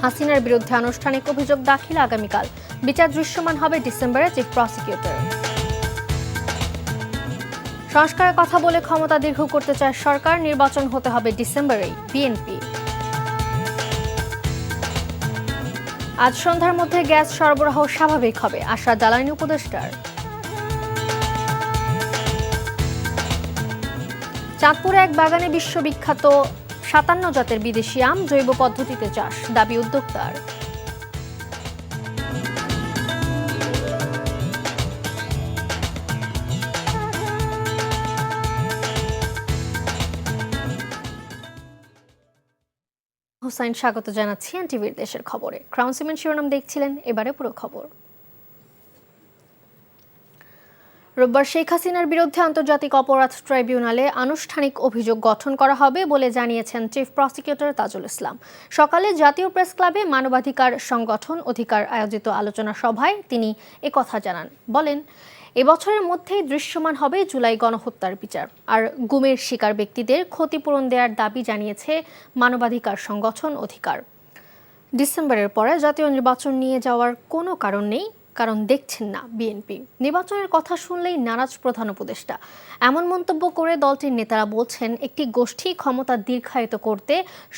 হাসিনার বিরুদ্ধে আনুষ্ঠানিক অভিযোগ দাখিল আগামীকাল। বিচার দৃশ্যমান হবে ডিসেম্বরে চিফ প্রসিকিউটর। সংস্কারের কথা বলে ক্ষমতা দীর্ঘ করতে চায় সরকার, নির্বাচন হতে হবে ডিসেম্বরেই, বিএনপি। আজ সন্ধ্যার মধ্যে গ্যাস সরবরাহ স্বাভাবিক হবে, আশা জ্বালানি উপদেষ্টার। চাঁদপুরে এক বাগানে বিশ্ববিখ্যাত ৫৭ জাতের বিদেশি আম জৈব পদ্ধতিতে চাষ, দাবি উদ্যোক্তার। হোসাইন স্বাগত জানাচ্ছি এনটিভির দেশের খবরে। ক্রাউন সিমেন্ট শিরোনাম দেখছিলেন, এবারে পুরো খবর। রোববার শেখ হাসিনার বিরুদ্ধে আন্তর্জাতিক অপরাধ ট্রাইব্যুনালে আনুষ্ঠানিক অভিযোগ গঠন করা হবে বলে জানিয়েছেন চিফ প্রসিকিউটর তাজুল ইসলাম। সকালে জাতীয় প্রেস ক্লাবে মানবাধিকার সংগঠন অধিকার আয়োজিত আলোচনা সভায় তিনি একথা জানান। বলেন, এবছরের মধ্যেই দৃশ্যমান হবে জুলাই গণহত্যার বিচার, আর গুমের শিকার ব্যক্তিদের ক্ষতিপূরণ দেওয়ার দাবি জানিয়েছে মানবাধিকার সংগঠন অধিকার। ডিসেম্বরের পরে জাতীয় নির্বাচন নিয়ে যাওয়ার কোনো কারণ নেই, কারণ দেখছেন না বিএনপি। নির্বাচনের কথা শুনলেই নারাজ প্রধান উপদেষ্টা। এমন মন্তব্য করে দলটির নেতারা বলছেন, একটি গোষ্ঠী ক্ষমতা দীর্ঘায়িত করতে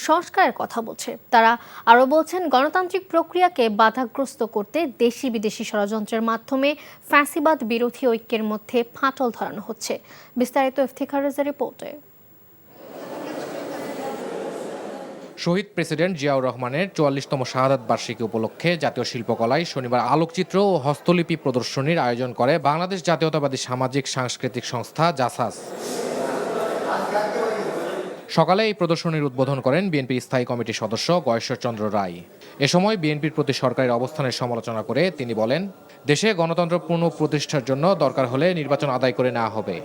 সংস্কারের কথা বলছে। তারা আরও বলছেন, গণতান্ত্রিক প্রক্রিয়াকে বাধাগ্রস্ত করতে দেশি বিদেশি ষড়যন্ত্রের মাধ্যমে ফ্যাসিবাদ বিরোধী ঐক্যের মধ্যে ফাটল ধরানো হচ্ছে। বিস্তারিত ইফতিখার রেজার রিপোর্টে। শহীদ প্রেসিডেন্ট জিয়াউর রহমানের ৪৪তম শাহাদাত বার্ষিকী উপলক্ষে জাতীয় শিল্পকলায় শনিবার আলোকচিত্র ও হস্তলিপি প্রদর্শনীর আয়োজন করে বাংলাদেশ জাতীয়তাবাদী সামাজিক সাংস্কৃতিক সংস্থা জাসাস। সকালে এই প্রদর্শনীর উদ্বোধন করেন বিএনপির স্থায়ী কমিটির সদস্য গয়েশ্বরচন্দ্র রায়। এ সময় বিএনপির প্রতি সরকারের অবস্থানের সমালোচনা করে তিনি বলেন, দেশে গণতন্ত্র পুনঃপ্রতিষ্ঠার জন্য দরকার হলে নির্বাচন আদায় করে নেওয়া হবে।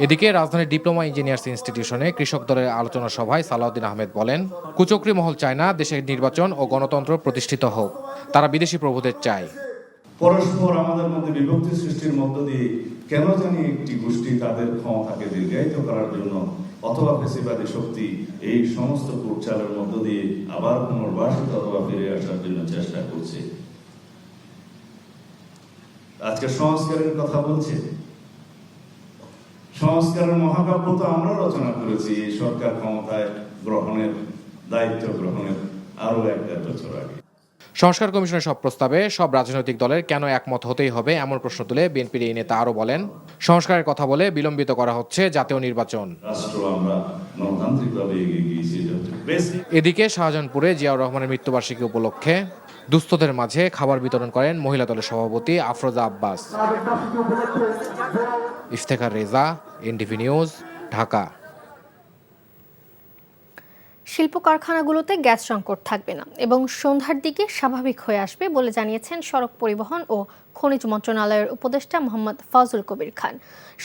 এদিকে রাজধানীর ডিপ্লোমা ইঞ্জিনিয়ার্স ইনস্টিটিউশনে কৃষক দলের আলোচনা সভায় সালাউদ্দিন আহমেদ বলেন, কুচক্রী মহল চায় না দেশের নির্বাচন ও গণতন্ত্র প্রতিষ্ঠিত হোক, তারা বিদেশি প্রভুদের চায়। পরস্পর আমাদের মধ্যে বিভক্তি সৃষ্টির মধ্য দিয়ে কেন জানি একটি গোষ্ঠী তাদের ক্ষমতাকে দীর্ঘায়িত করার জন্য অথবা ফেসিবাদী শক্তি এই সমস্ত কূটচালের মধ্য দিয়ে আবার পুনর্বাসিত অথবা ফিরে আসার জন্য চেষ্টা করছে। আজকে সংস্কারের কথা বলছে। সংস্কারের মহাকাব্য তো আমরা রচনা করেছি এই সরকার ক্ষমতায় গ্রহণের দায়িত্ব গ্রহণের আরো ১-১.৫ বছর আগে। সংস্কার কমিশনের সব প্রস্তাবে সব রাজনৈতিক দলের কেন একমত হতেই হবে এমন প্রশ্ন তুলে বিএনপির এই নেতা আরও বলেন, সংস্কারের কথা বলে বিলম্বিত করা হচ্ছে জাতীয় নির্বাচন। রাষ্ট্র আমরা গণতান্ত্রিকভাবে এগিয়ে গিয়েছি। এদিকে শাহজাহানপুরে জিয়াউর রহমানের মৃত্যুবার্ষিকী উপলক্ষে দুস্থদের মাঝে খাবার বিতরণ করেন মহিলা দলের সভাপতি আফরোজা আব্বাস। Iftekhar Reza, NTV news, Dhaka. শিল্প কারখানাগুলোতে গ্যাস সংকট থাকবে না এবং সন্ধ্যার দিকে স্বাভাবিক হয়ে আসবে বলে জানিয়েছেন সড়ক পরিবহন ও খনিজ মন্ত্রণালয়ের উপদেষ্টা মোহাম্মদ ফজল কবির খান।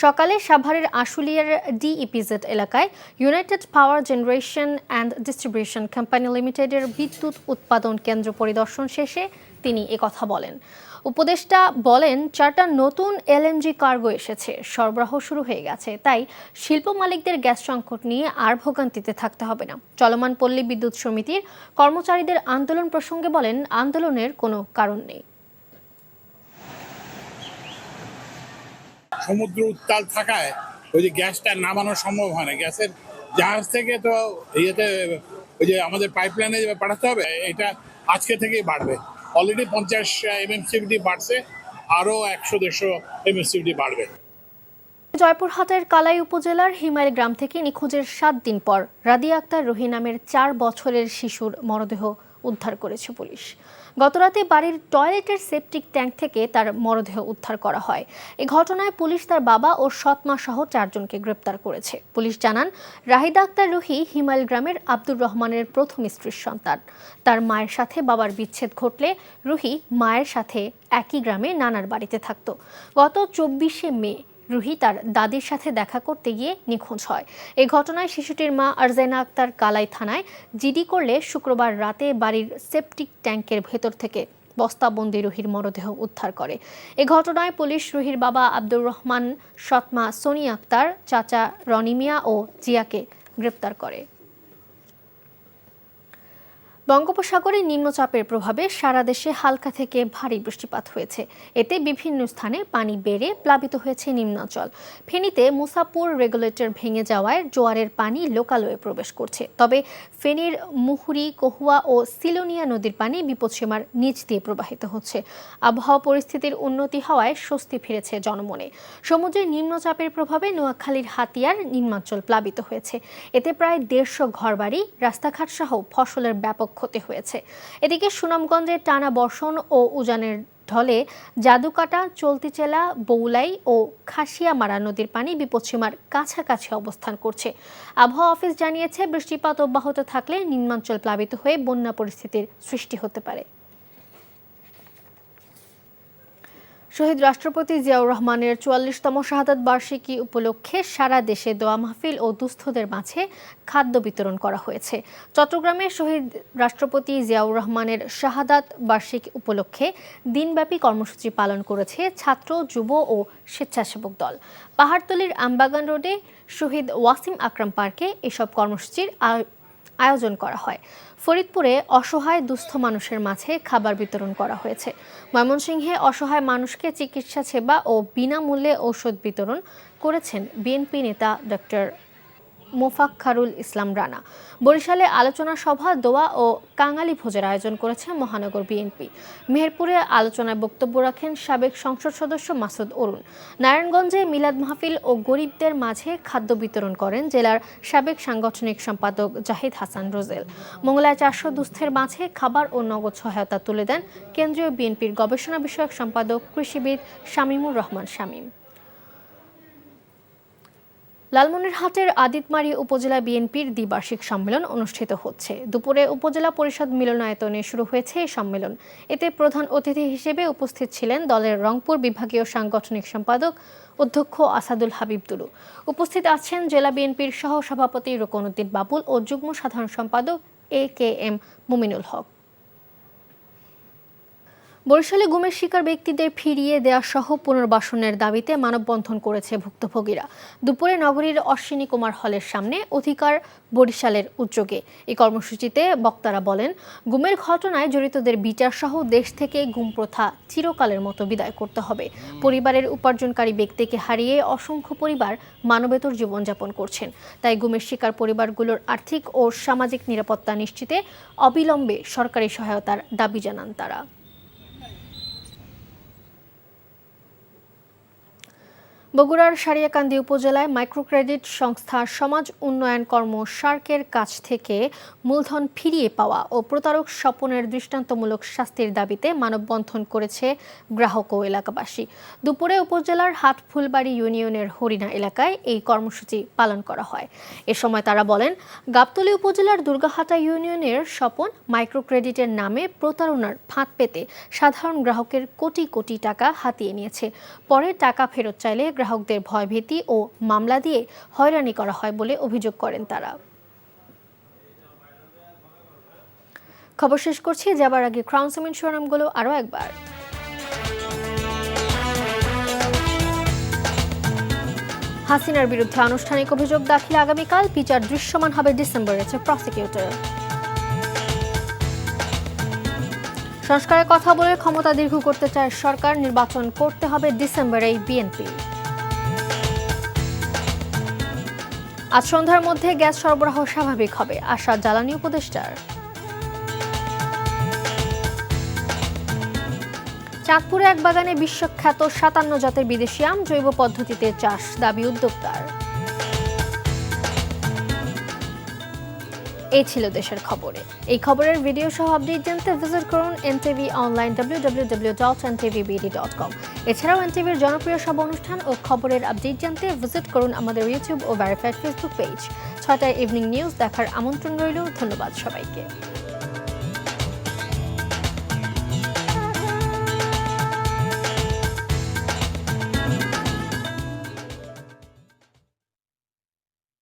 সকালে সাভারের আশুলিয়ার ডিইপিজেড এলাকায় United power generation and distribution company লিমিটেডের বিদ্যুৎ উৎপাদন কেন্দ্র পরিদর্শন শেষে তিনি একথা বলেন। উপদেষ্টা বলেন, 4টা নতুন এলএনজি কার্গো এসেছে, সরবরাহ শুরু হয়ে গেছে, তাই শিল্প মালিকদের গ্যাস সংকট নিয়ে আর ভোগান্তিতে থাকতে হবে না। চলমান পল্লী বিদ্যুৎ সমিতির কর্মচারীদের আন্দোলন প্রসঙ্গে বলেন, আন্দোলনের কোনো কারণ নেই। সমুদ্র উত্তাল থাকায় ওই যে গ্যাসটা নামানো সম্ভব হয় না। গ্যাসের জাহাজ থেকে তো ইয়েতে ওই যে আমাদের পাইপলাইনে পাঠাতে হবে, এটা আজকে থেকেই বাড়বে। অলরেডি 50 MMCFD বাড়ছে, আরও 100-150 MMCFD বাড়বে। জয়পুরহাটের কালাই উপজেলার হিমাইল গ্রাম থেকে নিখোঁজের 7 দিন পর রাদিয়া আক্তার রুহি নামের 4 বছরের শিশুর মরদেহ উদ্ধার করেছে পুলিশ। গতরাতে বাড়ির টয়লেটের সেপটিক ট্যাঙ্ক থেকে তার মরদেহ উদ্ধার করা হয়। এই ঘটনায় পুলিশ তার বাবা ও সৎমা সহ 4 জনকে গ্রেপ্তার করেছে। পুলিশ জানান, রাহিদা আক্তার রুহি হিমাইল গ্রামের আব্দুর রহমানের প্রথম স্ত্রীর সন্তান। তার মায়ের সাথে বাবার বিচ্ছেদ ঘটলে রুহি মায়ের সাথে একই গ্রামে নানার বাড়িতে থাকত। গত 24শে মে রুহি তার দাদির সাথে দেখা করতে গিয়ে নিখোঁজ হয়। এই ঘটনায় শিশুটির মা আরজাইনা আক্তার কালাই থানায় জিডি করলে শুক্রবার রাতে বাড়ির সেপটিক ট্যাঙ্কের ভেতর থেকে বস্তাবন্দি রুহির মরদেহ উদ্ধার করে। এ ঘটনায় পুলিশ রুহির বাবা আব্দুর রহমান, সৎমা সোনি আক্তার, চাচা রনি মিয়া ও জিয়াকে গ্রেপ্তার করে। বঙ্গোপসাগরে নিম্নচাপের প্রভাবে সারা দেশে হালকা থেকে ভারী বৃষ্টিপাত হয়েছে। এতে বিভিন্ন স্থানে পানি বেড়ে প্লাবিত হয়েছে নিম্নাঞ্চল। ফেনীতে মুসাপুর রেগুলেটর ভেঙে যাওয়ায় জোয়ারের পানি লোকালয়ে প্রবেশ করছে। তবে ফেনীর মুহুরী, কহুয়া ও সিলোনিয়া নদীর পানি বিপদসীমার নিচ দিয়ে প্রবাহিত হচ্ছে। আবহাওয়া পরিস্থিতির উন্নতি হওয়ায় স্বস্তি ফিরেছে জনমনে। সমুদ্রের নিম্নচাপের প্রভাবে নোয়াখালীর হাতিয়ার নিম্নাঞ্চল প্লাবিত হয়েছে। এতে প্রায় 150 ঘরবাড়ি, রাস্তাঘাট সহ ফসলের ব্যাপক ক্ষতি হয়েছে। এদিকে সুনামগঞ্জের টানা বর্ষণ ও উজানের ঢলে জাদুকাটা, চলতিচেলা, বৌলাই ও খাসিয়ামারা নদীর পানি বিপদসীমার কাছাকাছি অবস্থান করছে। আবহাওয়া অফিস জানিয়েছে, বৃষ্টিপাত অব্যাহত থাকলে নিম্নাঞ্চল প্লাবিত হয়ে বন্যা পরিস্থিতির সৃষ্টি হতে পারে। শহীদ রাষ্ট্রপতি জিয়াউর রহমানের 44তম শাহাদাত বার্ষিকী উপলক্ষে সারা দেশে দোয়া মাহফিল ও দুস্থদের মাঝে খাদ্য বিতরণ করা হয়েছে। চট্টগ্রামে শহীদ রাষ্ট্রপতি জিয়াউর রহমানের শাহাদাত বার্ষিকী উপলক্ষে দিনব্যাপী কর্মসূচি পালন করেছে ছাত্র, যুব ও স্বেচ্ছাসেবক দল। পাহাড়তলীর আমবাগান রোডে শহীদ ওয়াসিম আকরাম পার্কে এসব কর্মসূচির আয়োজন করা হয়। ফরিদপুরে অসহায় দুস্থ মানুষের মাঝে খাবার বিতরণ করা হয়েছে। ময়মনসিংহে অসহায় মানুষকে চিকিৎসা সেবা ও বিনামূল্যে ঔষধ বিতরণ করেছেন বিএনপি নেতা ডক্টর মোফাক্খারুল ইসলাম রানা। বরিশালে আলোচনা সভা, দোয়া ও কাঙালি ভোজের আয়োজন করেছে মহানগর বিএনপি। মেহেরপুরে আলোচনায় বক্তব্য রাখেন সাবেক সংসদ সদস্য মাসুদ অরুণ। নারায়ণগঞ্জে মিলাদ মাহফিল ও গরিবদের মাঝে খাদ্য বিতরণ করেন জেলার সাবেক সাংগঠনিক সম্পাদক জাহিদ হাসান রোজেল। মোংলায় 400 দুস্থের মাঝে খাবার ও নগদ সহায়তা তুলে দেন কেন্দ্রীয় বিএনপির গবেষণা বিষয়ক সম্পাদক কৃষিবিদ শামীমুর রহমান শামীম। লালমনিরহাটের আদিতমারী উপজেলা বিএনপির দ্বিবার্ষিক সম্মেলন অনুষ্ঠিত হচ্ছে। দুপুরে উপজেলা পরিষদ মিলনায়তনে শুরু হয়েছে এই সম্মেলন। এতে প্রধান অতিথি হিসেবে উপস্থিত ছিলেন দলের রংপুর বিভাগীয় সাংগঠনিক সম্পাদক অধ্যক্ষ আসাদুল হাবিব দুলু। উপস্থিত আছেন জেলা বিএনপির সহ সভাপতি রোকনউদ্দিন বাবুল ও যুগ্ম সাধারণ সম্পাদক AKM মুমিনুল হক। বরিশালে গুমের শিকার ব্যক্তিদের ফিরিয়ে দেওয়া সহ পুনর্বাসনের দাবিতে মানববন্ধন করেছে ভুক্তভোগীরা। দুপুরে নগরীর অশ্বিনী কুমার হলের সামনে অধিকার বরিশালের উদ্যোগে এই কর্মসূচিতে বক্তারা বলেন, গুমের ঘটনায় জড়িতদের বিচার সহ দেশ থেকে গুম প্রথা চিরকালের মতো বিদায় করতে হবে। পরিবারের উপার্জনকারী ব্যক্তিকে হারিয়ে অসংখ্য পরিবার মানবেতর জীবনযাপন করছেন। তাই গুমের শিকার পরিবারগুলোর আর্থিক ও সামাজিক নিরাপত্তা নিশ্চিতে অবিলম্বে সরকারি সহায়তার দাবি জানান তারা। বগুড়ার সারিয়াকান্দি উপজেলায় মাইক্রোক্রেডিট সংস্থা সমাজ উন্নয়ন কর্ম সার্কের কাছ থেকে মূলধন ফিরিয়ে পাওয়া ও প্রতারক স্বপনের দৃষ্টান্তমূলক শাস্তির দাবিতে মানববন্ধন করেছে গ্রাহক ও এলাকাবাসী। দুপুরে উপজেলার হাটফুলবাড়ি ইউনিয়নের হরিণা এলাকায় এই কর্মসূচি পালন করা হয়। এ সময় তারা বলেন, গাবতলী উপজেলার দুর্গাহাটা ইউনিয়নের স্বপন মাইক্রোক্রেডিটের নামে প্রতারণার ফাঁদ পেতে সাধারণ গ্রাহকের কোটি কোটি টাকা হাতিয়ে নিয়েছে। পরে টাকা ফেরত চাইলে গ্রাহকদের ভয়ভীতি ও মামলা দিয়ে হয়রানি করা হয় বলে অভিযোগ করেন তারা। খবর শেষ করছি, যাবার আগে ক্রাউন সিমেন্ট শিরোনামগুলো আরও একবার। হাসিনার বিরুদ্ধে আনুষ্ঠানিক অভিযোগ দাখিল আগামীকাল, বিচার দৃশ্যমান হবে ডিসেম্বরে, প্রসিকিউটর। সংস্কারের কথা বলে ক্ষমতা দীর্ঘ করতে চায় সরকার, নির্বাচন করতে হবে ডিসেম্বরেই বিএনপি। আজ সন্ধ্যার মধ্যে গ্যাস সরবরাহ স্বাভাবিক হবে, আশা জ্বালানি উপদেষ্টার। চাঁদপুরে এক বাগানে বিশ্বখ্যাত 57 জাতের বিদেশি আম, জৈব পদ্ধতিতে চাষ, দাবি উদ্যোক্তার। এই ছিল দেশের খবরে। এই খবরের ভিডিও সহ আপডেট জানতে ভিজিট করুন NTV অনলাইন www.ntvbd.com। এছাড়াও NTVর জনপ্রিয় সব অনুষ্ঠান ও খবরের আপডেট জানতে ভিজিট করুন আমাদের ইউটিউব ও ভেরিফাইড ফেসবুক পেজ। 6টায় ইভিনিং নিউজ দেখার আমন্ত্রণ রইল। ধন্যবাদ সবাইকে।